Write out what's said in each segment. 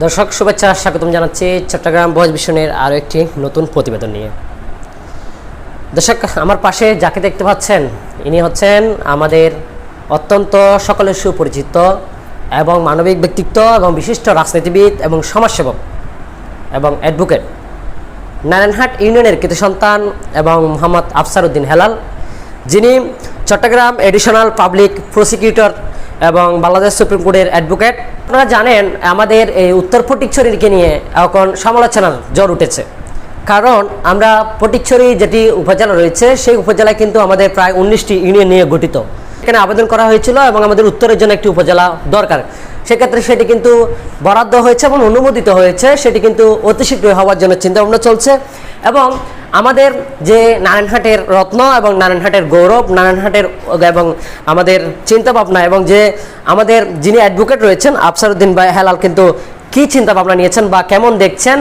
দর্শক শুভেচ্ছা স্বাগতম জানাচ্ছি চট্টগ্রাম ভয়েস ভিশনের আরও একটি নতুন প্রতিবেদন নিয়ে। দর্শক, আমার পাশে যাকে দেখতে পাচ্ছেন ইনি হচ্ছেন আমাদের অত্যন্ত সকলের সুপরিচিত এবং মানবিক ব্যক্তিত্ব এবং বিশিষ্ট রাজনীতিবিদ এবং সমাজসেবক এবং অ্যাডভোকেট নারায়ণহাট ইউনিয়নের কৃতি সন্তান এবং মোহাম্মদ আফসার উদ্দিন হেলাল, যিনি চট্টগ্রাম এডিশনাল পাবলিক প্রসিকিউটর এবং বাংলাদেশ সুপ্রিম কোর্টের অ্যাডভোকেট। আপনারা জানেন আমাদের এই উত্তর ফটিকছড়িকে নিয়ে এখন সমালোচনার জ্বর উঠেছে, কারণ আমরা ফটিকছড়ি যেটি উপজেলা রয়েছে সেই উপজেলায় কিন্তু আমাদের প্রায় 19টি ইউনিয়ন নিয়ে গঠিত। এখানে আবেদন করা হয়েছিল এবং আমাদের উত্তরের জন্য একটি উপজেলা দরকার, সেক্ষেত্রে সেটি কিন্তু বরাদ্দ হয়েছে এবং অনুমোদিত হয়েছে। সেটি কিন্তু অতি শীঘ্রই হওয়ার জন্য চিন্তাভাবনা চলছে এবং আমাদের যে নারায়ণহাটের রত্ন এবং নারায়ণহাটের গৌরব, নারায়ণহাটের এবং আমাদের চিন্তাভাবনা এবং যে আমাদের যিনি অ্যাডভোকেট রয়েছেন আফসার উদ্দিন ভাই হেলাল কিন্তু কী চিন্তাভাবনা নিয়েছেন বা কেমন দেখছেন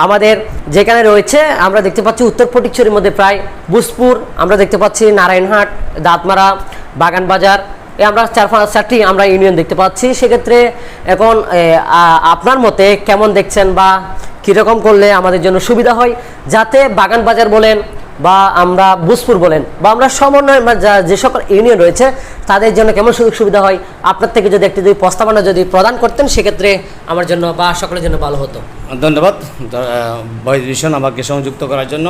আমাদের যেখানে রয়েছে। আমরা দেখতে পাচ্ছি উত্তর ফটিকছড়ির মধ্যে প্রায় বুসপুর, আমরা দেখতে পাচ্ছি নারায়ণহাট, দাঁতমারা, বাগানবাজার, আমরা চারটি আমরা ইউনিয়ন দেখতে পাচ্ছি। সেক্ষেত্রে এখন আপনার মতে কেমন দেখছেন বা কীরকম করলে আমাদের জন্য সুবিধা হয়, যাতে বাগানবাজার বলেন বা আমরা বুসপুর বলেন বা আমরা সমন্বয় যে সকল ইউনিয়ন রয়েছে তাদের জন্য কেমন সুযোগ সুবিধা হয়, আপনার থেকে যদি একটি প্রস্তাবনা যদি প্রদান করতেন সেক্ষেত্রে আমার জন্য বা সকলের জন্য ভালো হতো। ধন্যবাদ ভয়েস ভিশন আমাকে সংযুক্ত করার জন্য।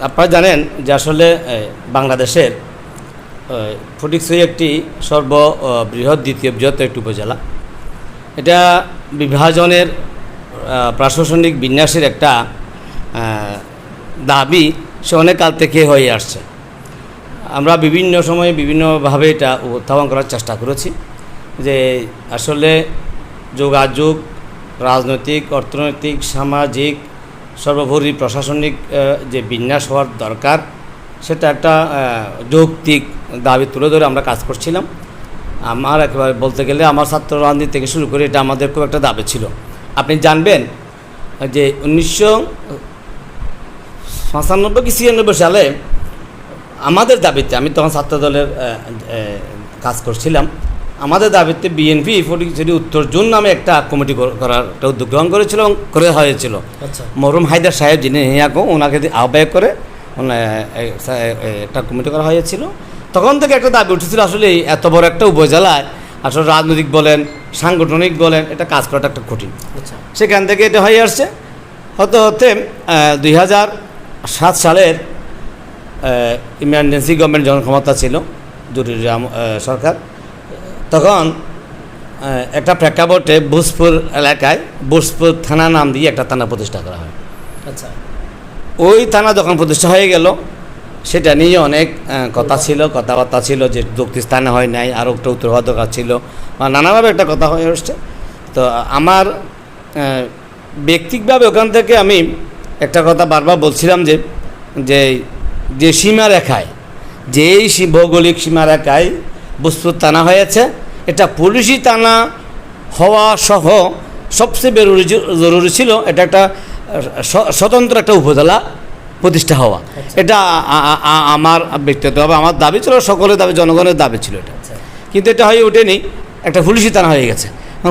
আপনারা জানেন যে আসলে বাংলাদেশের ফটিকছড়ি একটি সর্ববৃহৎ দ্বিতীয় বৃহত্তর একটি উপজেলা। এটা বিভাজনের প্রশাসনিক বিন্যাসের একটা দাবি সে অনেক কাল থেকে হয়ে আসছে। আমরা বিভিন্ন সময়ে বিভিন্নভাবে এটা উত্থাপন করার চেষ্টা করেছি যে আসলে যোগাযোগ, রাজনৈতিক, অর্থনৈতিক, সামাজিক, সর্বোপরি প্রশাসনিক যে বিন্যাস হওয়ার দরকার সেটা একটা যৌক্তিক দাবি তুলে ধরে আমরা কাজ করছিলাম। আমার একেবারে বলতে গেলে আমার ছাত্র রাজনীতি থেকে শুরু করে এটা আমাদের খুব একটা দাবি ছিল। আপনি জানবেন যে 1995 কি 96 সালে আমাদের দাবিতে, আমি তখন ছাত্র দলের কাজ করছিলাম, আমাদের দাবিতে বিএনপি ফটিকছড়ি উত্তর জোন নামে একটা কমিটি করার একটা উদ্যোগ গ্রহণ করেছিল এবং করে হয়েছিল। মরহুম হায়দার সাহেব যিনি হিয়াকো ওনাকে আহ্বায়ক করে একটা কমিটি করা হয়েছিল। তখন থেকে একটা দাবি উঠেছিল আসলে এত বড় একটা উপজেলায় আসলে রাজনৈতিক বলেন, সাংগঠনিক বলেন, এটা কাজ করাটা একটা কঠিন। সেখান থেকে এটা হয়ে আসছে। হতে 2007 সালের ইমার্জেন্সি গভর্নমেন্ট যখন ক্ষমতা ছিল, জরুরি সরকার, তখন একটা প্রেক্ষাপটে বুসপুর এলাকায় বুসপুর থানা নাম দিয়ে একটা থানা প্রতিষ্ঠা করা হয়। আচ্ছা, ওই থানা যখন প্রতিষ্ঠা হয়ে গেল সেটা নিয়ে অনেক কথাবার্তা ছিল যে যুক্তি স্থানে হয় নাই, আরও একটা উত্তর হওয়া দরকার ছিল, নানাভাবে একটা কথা হয়ে আসছে। তো আমার ব্যক্তিগতভাবে ওখান থেকে আমি একটা কথা বারবার বলছিলাম যে সীমারেখায়, যেই ভৌগোলিক সীমারেখায় বুসপুর থানা হয়েছে, এটা পুলিশি থানা হওয়া সহ সবচেয়ে জরুরি ছিল এটা একটা স্বতন্ত্র একটা উপজেলা প্রতিষ্ঠা হওয়া। এটা আমার ব্যক্তিগতভাবে আমার দাবি ছিল, সকলের দাবি, জনগণের দাবি ছিল এটা। কিন্তু এটা হয়ে ওঠেনি, একটা পুলিশি থানা হয়ে গেছে।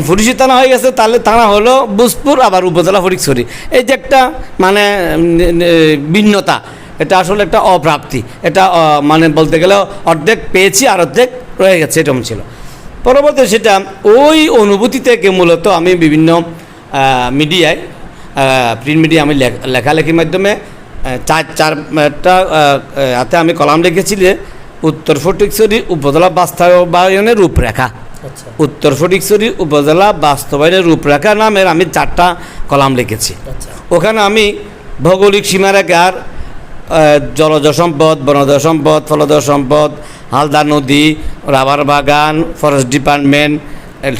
পুলিশি থানা হয়ে গেছে, তাহলে থানা হলো বুসপুর, আবার উপজেলা ফটিকছড়ি। এই যে একটা মানে ভিন্নতা, এটা আসলে একটা অপ্রাপ্তি। এটা মানে বলতে গেলে অর্ধেক পেয়েছি আর অর্ধেক রয়ে গেছে, এরকম ছিল। পরবর্তী সেটা ওই অনুভূতি থেকে মূলত আমি বিভিন্ন মিডিয়ায়, প্রিন্ট মিডিয়া আমি লেখালেখির মাধ্যমে চারটা হাতে আমি কলাম লিখেছি যে উত্তর ফটিকছড়ি উপজেলা বাস্তবায়নের রূপরেখা। উত্তর ফটিকছড়ি উপজেলা বাস্তবায়নের রূপরেখা নামের আমি 4টা কলাম লিখেছি। ওখানে আমি ভৌগোলিক সীমারেখার জলজ সম্পদ, বনজ সম্পদ, ফলজ সম্পদ, হালদা নদী, রাবার বাগান, ফরেস্ট ডিপার্টমেন্ট,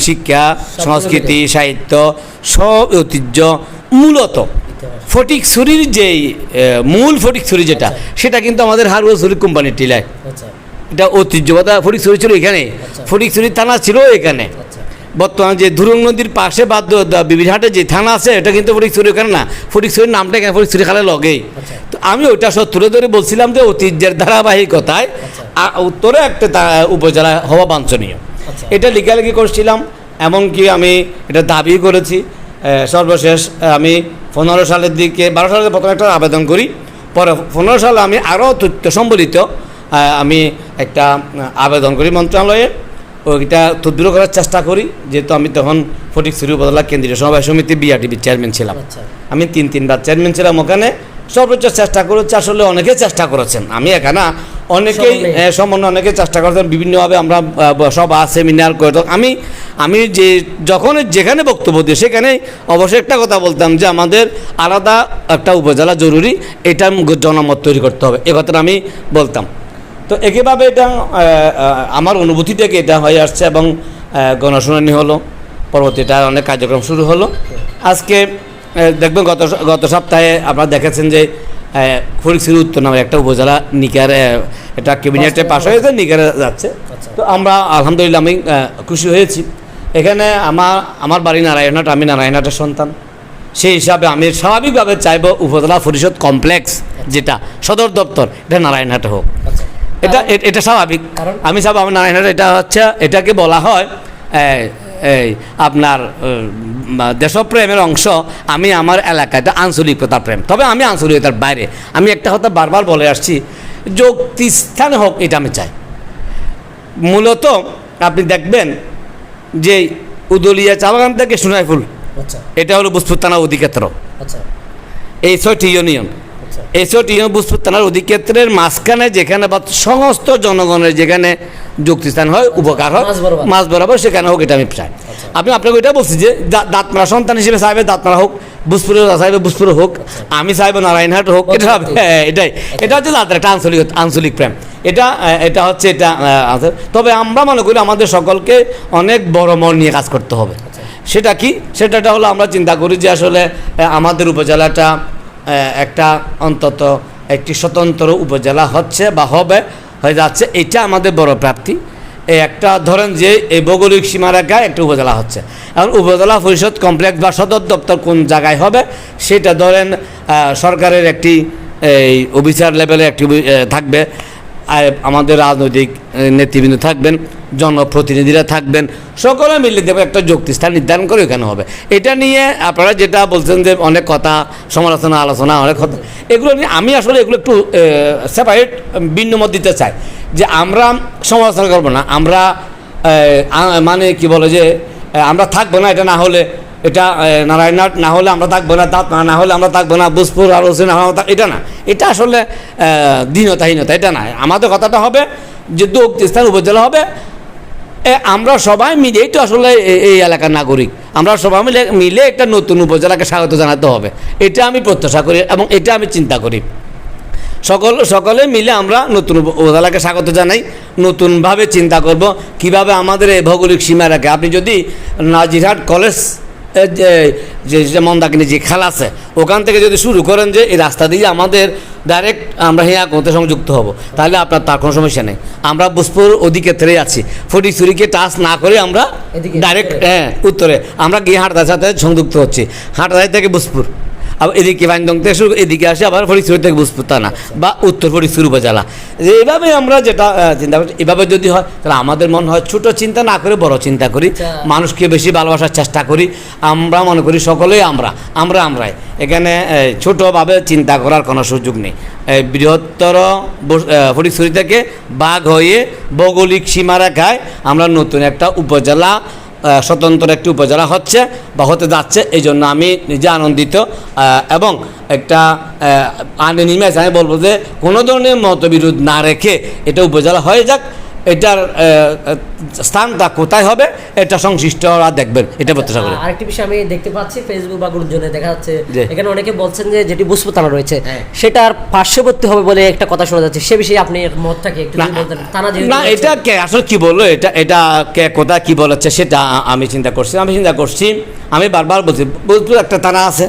শিক্ষা, সংস্কৃতি, সাহিত্য, সব ঐতিহ্য, মূলত ফটিকছড়ির যেই মূল ফটিকছড়ি যেটা, সেটা কিন্তু আমাদের হারুয়াছড়ি কোম্পানির টিলায়। এটা ঐতিহ্যবাদা ফটিকছড়ি ছিল এখানে, ফটিকছড়ি থানা ছিল এখানে। বর্তমানে যে ধুরুং নদীর পাশে বিবিরহাটে যে থানা আছে এটা কিন্তু ফটিকছড়ি ওখানে না, ফটিকছড়ির নামটা এখানে ফটিকছড়ি খালের লগেই। তো আমি ওইটা সব তুলে ধরে বলছিলাম যে ঐতিহ্যের ধারাবাহিকতায় উত্তরে একটা উপজেলা হওয়া বাঞ্ছনীয়। এটা লেখালেখি করছিলাম। এমনকি আমি এটা দাবি করেছি। সর্বশেষ আমি 15 সালের দিকে 12 সালে প্রথমে একটা আবেদন করি, পরে 15 সালে আমি আরও তথ্য সম্বলিত আমি একটা আবেদন করি মন্ত্রণালয়ে, ওইটা তদবির করার চেষ্টা করি, যেহেতু আমি তখন ফটিকছড়ি উপজেলা কেন্দ্রীয় সমবায় সমিতি বিআরটিবির চেয়ারম্যান ছিলাম। আমি তিনবার চেয়ারম্যান ছিলাম ওখানে। সর্বোচ্চ চেষ্টা করেছি, আসলে অনেকে চেষ্টা করেছেন, আমি এখানে অনেকেই সম্বন্ধে অনেকে চেষ্টা করেছেন বিভিন্নভাবে। আমরা সভা সেমিনার করে আমি যে যখন যেখানে বক্তব্য দিই সেখানে অবশ্যই একটা কথা বলতাম যে আমাদের আলাদা একটা উপজেলা জরুরি, এটা জনমত তৈরি করতে হবে, এ কথাটা আমি বলতাম। তো একইভাবে এটা আমার অনুভূতি থেকে এটা হয়ে আসছে এবং গণশুনানি হলো, পরবর্তীটা অনেক কার্যক্রম শুরু হলো। আজকে দেখবেন গত সপ্তাহে আপনারা দেখেছেন যে ফটিকছড়ি উত্তর নামে একটা উপজেলা নিকার এটা ক্যাবিনেটে পাশ হয়েছে, নিকারে যাচ্ছে। তো আমরা আলহামদুলিল্লাহ আমি খুশি হয়েছি। এখানে আমার বাড়ি নারায়ণহাট, আমি নারায়ণহাটের সন্তান, সেই হিসাবে আমি স্বাভাবিকভাবে চাইব উপজেলা পরিষদ কমপ্লেক্স যেটা সদর দপ্তর এটা নারায়ণহাটে হোক। এটা স্বাভাবিক, আমি চাইব আমার নারায়ণহাটে এটা হচ্ছে, এটাকে বলা হয় এই আপনার দেশপ্রেমের অংশ। আমি আমার এলাকাটা আঞ্চলিকতা প্রেম, তবে আমি আঞ্চলিকতার বাইরে। আমি একটা কথা বারবার বলে আসছি, যুক্তিস্থানে হোক এটা আমি চাই। মূলত আপনি দেখবেন যে উদলিয়া চা বাগান থেকে সোনাইফুল, এটা হলো বুসপুর থানার অধিক্ষেত্র। এই 6টি ইউনিয়ন, এই 6টি ইউনিয়ন বুসপুর থানার অধিক্ষেত্রের মাঝখানে যেখানে বা সমস্ত জনগণের যেখানে যুক্তিস্থান হয়, উপকার হয়, মাঝ বরাবর সেখানে হোক, এটা আমি চাই। আমি আপনাকে ওইটা বলছি যে দাঁতমারা সন্তান হিসেবে চাইবে দাঁতমারা হোক, বুসপুরে চাইবে বুসপুরে হোক, আমি চাইবো নারায়ণহাট হোক, এটা হচ্ছে তাদের একটা আঞ্চলিক প্রেম। এটা হচ্ছে এটা। তবে আমরা মনে করি আমাদের সকলকে অনেক বড় মন নিয়ে কাজ করতে হবে। সেটা কি? সেটা হলো আমরা চিন্তা করি যে আসলে আমাদের উপজেলাটা একটা অন্তত একটি স্বতন্ত্র উপজেলা হচ্ছে বা হয়ে যাচ্ছে, এটা আমাদের বড় প্রাপ্তি। এই একটা ধরেন যে এই ভৌগোলিক সীমারেখায় একটা উপজেলা হচ্ছে, এখন উপজেলা পরিষদ কমপ্লেক্স বা সদর দপ্তর কোন জায়গায় হবে সেটা ধরেন সরকারের একটি এই অফিসার লেভেলে একটি থাকবে, আমাদের রাজনৈতিক নেতৃবৃন্দ থাকবেন, জনপ্রতিনিধিরা থাকবেন, সকলে মিলে দেবে একটা যুক্তিস্থান নির্ধারণ করে ওখানে হবে। এটা নিয়ে আপনারা যেটা বলছেন যে অনেক কথা সমালোচনা আলোচনা অনেক কথা, এগুলো নিয়ে আমি আসলে এগুলো একটু সেপারেট ভিন্ন মত দিতে চাই যে আমরা সমালোচনা করবো না, আমরা মানে কি বলে যে আমরা থাকবো না, এটা না হলে এটা নারায়ণহাট না হলে আমরা থাকবো না, দাঁত না হলে আমরা থাকবো না, বুসপুর আর হোসেন এটা না, এটা আসলে দীনতাহীনতা, এটা না। আমাদের কথাটা হবে যে যুক্তিস্থান উপজেলা হবে, আমরা সবাই মিলেই তো আসলে এই এলাকার নাগরিক, আমরা সবাই মিলে একটা নতুন উপজেলাকে স্বাগত জানাতে হবে, এটা আমি প্রত্যাশা করি এবং এটা আমি চিন্তা করি। সকলে মিলে আমরা নতুন উপজেলাকে স্বাগত জানাই, নতুনভাবে চিন্তা করব কিভাবে আমাদের এই ভৌগোলিক সীমা রাখে। আপনি যদি নাজিরহাট কলেজ যে মন্দাকিনী যে খাল আছে ওখান থেকে যদি শুরু করেন যে এই রাস্তা দিয়ে আমাদের ডাইরেক্ট আমরা হিয়াকুতে সংযুক্ত হব, তাহলে আপনার তার কোনো সমস্যা নেই। আমরা বুসপুর অধিক্ষেত্রেই আছি, ফটিকছড়িকে টাচ না করে আমরা ডাইরেক্ট উত্তরে আমরা গিয়ে হাটদার সাথে সংযুক্ত হচ্ছি, হাটদার থেকে বুসপুর, আবার এদিকে বাইন্দং থেকে শুরু এদিকে আসে আবার ফটিকছড়ি থেকে বুসপুর থানা বা উত্তর ফটিকছড়ি উপজেলা। যে এইভাবে আমরা যেটা চিন্তা করছি, এভাবে যদি হয় তাহলে আমাদের মনে হয় ছোট চিন্তা না করে বড় চিন্তা করি, মানুষকে বেশি ভালোবাসার চেষ্টা করি। আমরা মনে করি সকলেই আমরাই, এখানে ছোটোভাবে চিন্তা করার কোনো সুযোগ নেই। বৃহত্তর ফটিকছড়ি থেকে বাঘ হয়ে ভৌগোলিক সীমারেখায় আমরা নতুন একটা উপজেলা, স্বতন্ত্র একটি উপজেলা হচ্ছে বা হতে যাচ্ছে, এই জন্য আমি নিজে আনন্দিত এবং একটা আননিমেষ আমি বলবো যে কোনো ধরনের মতবিরোধ না রেখে এটা উপজেলা হয়ে যাক। এটার স্থানটা কোথায় হবে এটা সংশ্লিষ্টরা দেখবেন, এটা প্রত্যাশা করি। আরেকটি বিষয় আমি দেখতে পাচ্ছি ফেসবুক বা গুঞ্জনে দেখা যাচ্ছে এখানে অনেকে বলছেন যে যেটি বুসপুর থানা রয়েছে সেটার পার্শ্ববর্তী হবে বলে একটা কথা শোনা যাচ্ছে, সে বিষয়ে আপনি মতটাকে একটু বলতেন। না, এটা কে আসলে কি বললো, এটা কে কোথায় কি বলেছে সেটা আমি চিন্তা করছি। আমি বারবার বলছি বুসপুর একটা থানা আছে,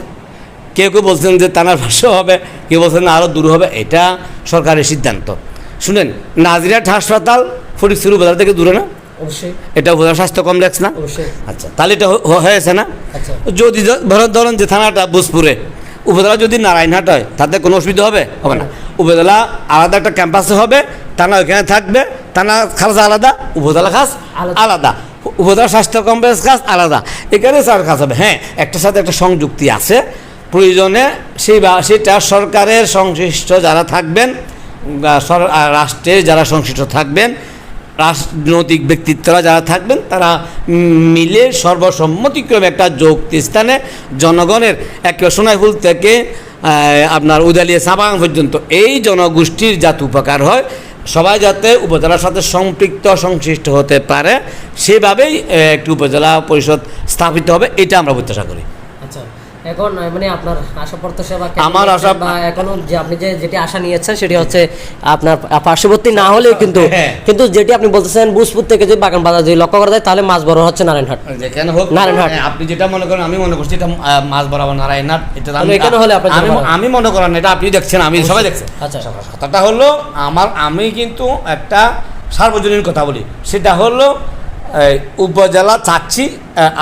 কেউ বলছেন যে থানার পার্শ্ব হবে, কেউ বলছেন আরও দূর হবে, এটা সরকারের সিদ্ধান্ত। শুনেন, নাজিরহাট হাসপাতাল ফটিকছড়ি উপজেলা থেকে দূরে না? অবশ্যই। এটা উপজেলা স্বাস্থ্য কমপ্লেক্স না? অবশ্যই। আচ্ছা, তাহলে এটা হয়েছে না? যদি ধরেন যে থানাটা বুসপুরে, উপজেলা যদি নারায়ণহাট হয় তাতে কোনো অসুবিধা হবে না। উপজেলা আলাদা একটা ক্যাম্পাসে হবে, থানা ওইখানে থাকবে, থানা খাস আলাদা, উপজেলা খাস আলাদা। উপজেলা স্বাস্থ্য কমপ্লেক্স কাজ আলাদা, এখানে 4 কাজ হবে। হ্যাঁ, একটার সাথে একটা সংযুক্তি আছে, প্রয়োজনে সেটা সরকারের সংশ্লিষ্ট যারা থাকবেন, রাষ্ট্রের যারা সংশ্লিষ্ট থাকবেন, রাজনৈতিক ব্যক্তিত্বরা যারা থাকবেন, তারা মিলে সর্বসম্মতিক্রমে একটা যৌক্তিক স্থানে জনগণের একেবারে সোনাইফুল থেকে আপনার উদালিয়া সাবাগান পর্যন্ত এই জনগোষ্ঠীর যাতে উপকার হয়, সবাই যাতে উপজেলার সাথে সম্পৃক্ত সংশ্লিষ্ট হতে পারে, সেভাবেই একটি উপজেলা পরিষদ স্থাপিত হবে, এটা আমরা প্রত্যাশা করি। আচ্ছা, এখন মানে আপনার আশা প্রত্যাশা বা আমার আশা বা এখনো যে আপনি যেটি আশা নিয়েছেন সেটি হচ্ছে আপনার পার্শ্ববর্তী না হলেও কিন্তু যেটি আপনি বলতেছেন বুসপুর থেকে যদি বাগান বাজার যদি লক্ষ্য করা যায় তাহলে মাছ বড় হচ্ছে নারায়ণহাট, যেখানে হোক নারায়ণহাট। আপনি যেটা মনে করেন, আমি মনে করছি এটা মাছ বরাবর নারায়ণহাট, এটা এখানে হলে আমি মনে করেন এটা আপনি দেখছেন, আমি সবাই দেখছেন। আচ্ছা, কথাটা হলো আমি কিন্তু একটা সার্বজনীন কথা বলি, সেটা হলো উপজেলা চাচ্ছি,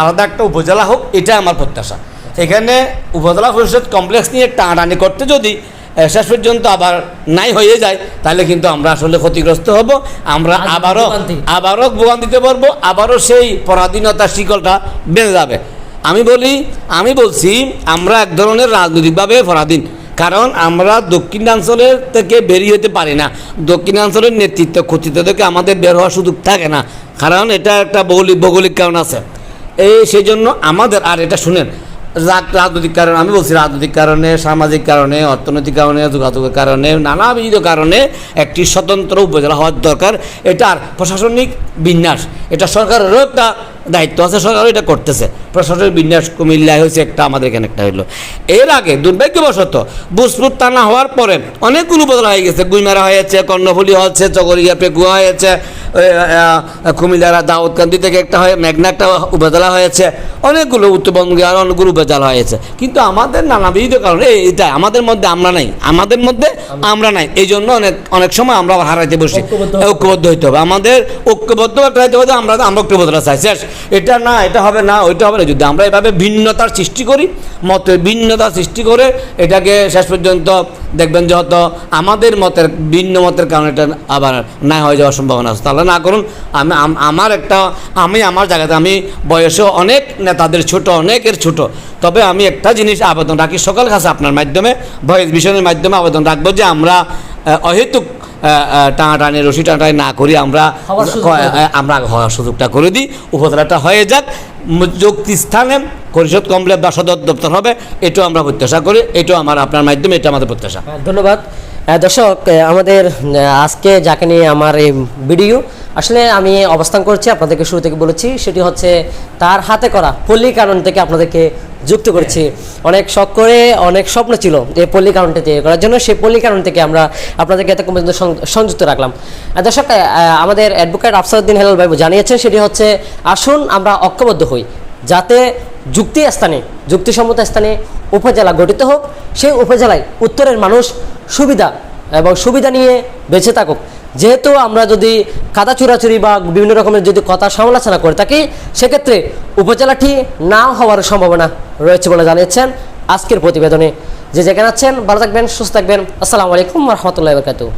আলাদা একটা উপজেলা হোক, এটা আমার প্রত্যাশা। এখানে উপজেলা পরিষদ কমপ্লেক্স নিয়ে টানাটানি করতে যদি শেষ পর্যন্ত আবার নাই হয়ে যায়, তাহলে কিন্তু আমরা আসলে ক্ষতিগ্রস্ত হব, আমরা আবারও ভোগান দিতে পারবো, আবারও সেই পরাধীনতার শিকলটা বেঁধে যাবে। আমি বলছি আমরা এক ধরনের রাজনৈতিকভাবে পরাধীন, কারণ আমরা দক্ষিণাঞ্চলের থেকে বেরিয়ে হতে পারি না, দক্ষিণাঞ্চলের নেতৃত্ব কর্তৃত্ব থেকে আমাদের বের হওয়ার সুযোগ থাকে না, কারণ এটা একটা ভৌগোলিক কারণ আছে। সেই জন্য আমাদের, আর এটা শুনেন, রাজনৈতিক কারণে, আমি বলছি রাজনৈতিক কারণে, সামাজিক কারণে, অর্থনৈতিক কারণে, যোগাযোগের কারণে, নানাবিধ কারণে একটি স্বতন্ত্র উপজেলা হওয়ার দরকার। এটার প্রশাসনিক বিন্যাস, এটা সরকারেরও একটা দায়িত্ব আছে, সরকারও এটা করতেছে। প্রশাসনিক বিন্যাস কুমিল্লায় হয়েছে একটা, আমাদের এখানে একটা হইলো। এর আগে দুর্ভাগ্যবশত বুসপুর থানা হওয়ার পরে অনেকগুলো উপজেলা হয়ে গেছে, গুইমারা হয়েছে, কর্ণফুলি হয়েছে, চকরিয়া পেকুয়া হয়েছে, কুমিল্লার দাউদকান্দি থেকে একটা হয়ে মেঘনা একটা উপজেলা হয়েছে, অনেকগুলো উত্তরবঙ্গে আর অনেকগুলো উপজেলা হয়েছে। কিন্তু আমাদের নানাবিধ কারণে এটা আমাদের মধ্যে আমরা নাই, এই জন্য অনেক সময় আমরা হারাইতে বসি। ঐক্যবদ্ধ হইতে হবে, আমাদের ঐক্যবদ্ধ একটা হইতে হবে, আমরা ঐক্যবদ্ধতা চাই। শেষ, এটা না, এটা হবে না, ওইটা হবে না। যদি আমরা এভাবে ভিন্নতার সৃষ্টি করি, ভিন্নতা সৃষ্টি করে এটাকে শেষ পর্যন্ত দেখবেন যে হয়তো আমাদের ভিন্ন মতের কারণে এটা আবার না হয়ে যাওয়ার সম্ভাবনা আছে। তাহলে না করুন। আমি আমার জায়গাতে, আমি বয়সে অনেক নেতাদের ছোট, অনেকের ছোট, তবে আমি একটা জিনিস আবেদন রাখি সকল কাছে, আপনার মাধ্যমে, ভয়েস ভিশনের মাধ্যমে আবেদন রাখবো যে আমরা অহেতুক টানাটানি রশি টানাটানি না করি, আমরা হওয়ার সুযোগটা করে দিই, উপজেলাটা হয়ে যাক, যুক্তি স্থানে পরিষদ কমপ্লেক্স বা সদর দপ্তর হবে, এটাও আমরা প্রত্যাশা করি, এটাও আপনার মাধ্যমে এটা আমাদের প্রত্যাশা। ধন্যবাদ। দর্শক, আমাদের আজকে যাকে নিয়ে আমার এই ভিডিও, আসলে আমি অবস্থান করছি, আপনাদেরকে শুরু থেকে বলেছি, সেটি হচ্ছে তার হাতে করা পল্লী কারণ থেকে আপনাদেরকে যুক্ত করেছি। অনেক শখ করে, অনেক স্বপ্ন ছিল এই পল্লী কারণটি তৈরি করার জন্য, সেই পল্লী কারণ থেকে আমরা আপনাদেরকে এতক্ষণ পর্যন্ত সংযুক্ত রাখলাম। দর্শক, আমাদের অ্যাডভোকেট আফসারউদ্দিন হেলাল ভাই জানিয়েছেন, সেটি হচ্ছে আসুন আমরা ঐক্যবদ্ধ হই, যাতে যুক্তিসম্মত স্থানে উপজেলা গঠিত হোক, সেই উপজেলায় উত্তরের মানুষ সুবিধা নিয়ে বেঁচে থাকুক। যেহেতু আমরা যদি কাদা চুরাচুরি বা বিভিন্ন রকমের যদি কথা সমালোচনা করে থাকি, সেক্ষেত্রে উপজেলাটি না হওয়ার সম্ভাবনা রয়েছে বলে জানিয়েছেন আজকের প্রতিবেদনে। যে যেখানে আছেন ভালো থাকবেন, সুস্থ থাকবেন। আসসালামু আলাইকুম ওয়া রাহমাতুল্লাহি ওয়া বারাকাতুহু।